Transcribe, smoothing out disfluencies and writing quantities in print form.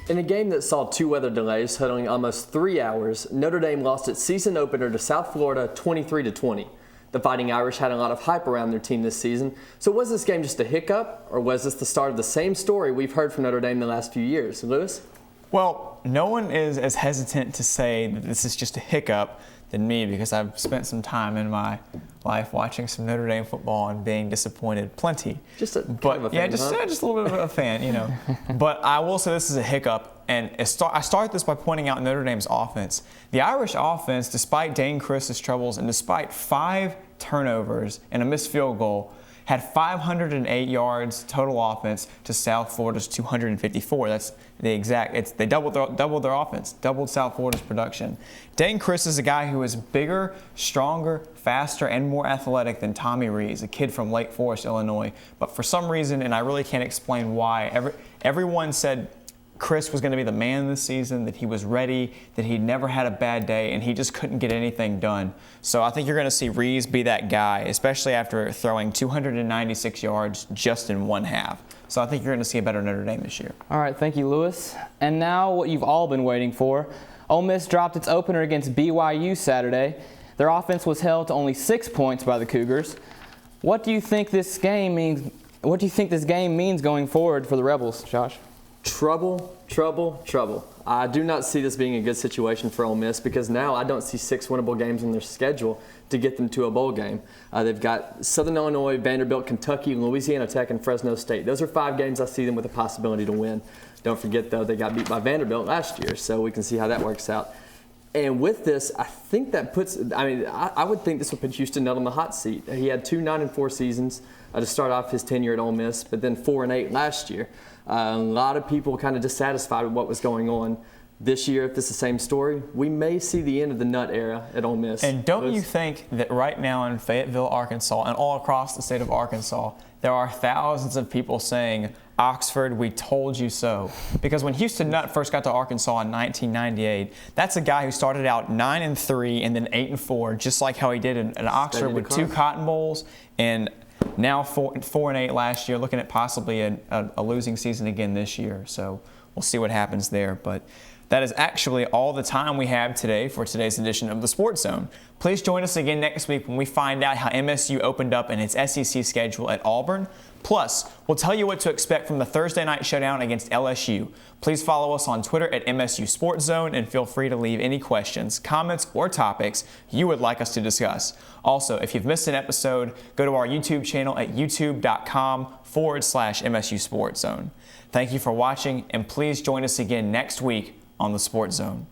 In a game that saw two weather delays totaling almost 3 hours, Notre Dame lost its season opener to South Florida 23-20. The Fighting Irish had a lot of hype around their team this season, so was this game just a hiccup, or was this the start of the same story we've heard from Notre Dame the last few years? Lewis? Well, no one is as hesitant to say that this is just a hiccup than me, because I've spent some time in my life watching some Notre Dame football and being disappointed plenty. Just a fan, just a little bit of a fan, you know. But I will say this is a hiccup, and I start this by pointing out Notre Dame's offense. The Irish offense, despite Dane Chris's troubles and despite 5 turnovers and a missed field goal, had 508 yards total offense to South Florida's 254. That's the exact. They doubled their offense, doubled South Florida's production. Dane Chris is a guy who is bigger, stronger, faster, and more athletic than Tommy Rees, a kid from Lake Forest, Illinois. But for some reason, and I really can't explain why, everyone said Chris was going to be the man this season, that he was ready, that he'd never had a bad day, and he just couldn't get anything done. So I think you're going to see Rees be that guy, especially after throwing 296 yards just in one half. So I think you're going to see a better Notre Dame this year. All right, thank you, Lewis. And now what you've all been waiting for. Ole Miss dropped its opener against BYU Saturday. Their offense was held to only 6 points by the Cougars. What do you think this game means? What do you think this game means going forward for the Rebels, Josh? Trouble, trouble, trouble. I do not see this being a good situation for Ole Miss, because now I don't see 6 winnable games on their schedule to get them to a bowl game. They've got Southern Illinois, Vanderbilt, Kentucky, Louisiana Tech, and Fresno State. Those are 5 games I see them with a possibility to win. Don't forget, though, they got beat by Vanderbilt last year, so we can see how that works out. And with this, I think that puts – I would think this would put Houston Nutt on the hot seat. He had 2 9-4 seasons to start off his tenure at Ole Miss, but then 4-8 last year. A lot of people kind of dissatisfied with what was going on. This year, if this is the same story, we may see the end of the Nutt era at Ole Miss. And don't you think that right now in Fayetteville, Arkansas, and all across the state of Arkansas, there are thousands of people saying, Oxford, we told you so. Because when Houston Nutt first got to Arkansas in 1998, that's a guy who started out 9-3 and then 8-4, just like how he did in Oxford with 2 Cotton Bowls, and now 4-8 last year, looking at possibly a losing season again this year. So we'll see what happens there. But that is actually all the time we have today for today's edition of the Sports Zone. Please join us again next week when we find out how MSU opened up in its SEC schedule at Auburn. Plus, we'll tell you what to expect from the Thursday night showdown against LSU. Please follow us on Twitter at MSU Sports Zone, and feel free to leave any questions, comments, or topics you would like us to discuss. Also, if you've missed an episode, go to our YouTube channel at youtube.com/MSU Sports Zone. Thank you for watching, and please join us again next week on the Sports Zone.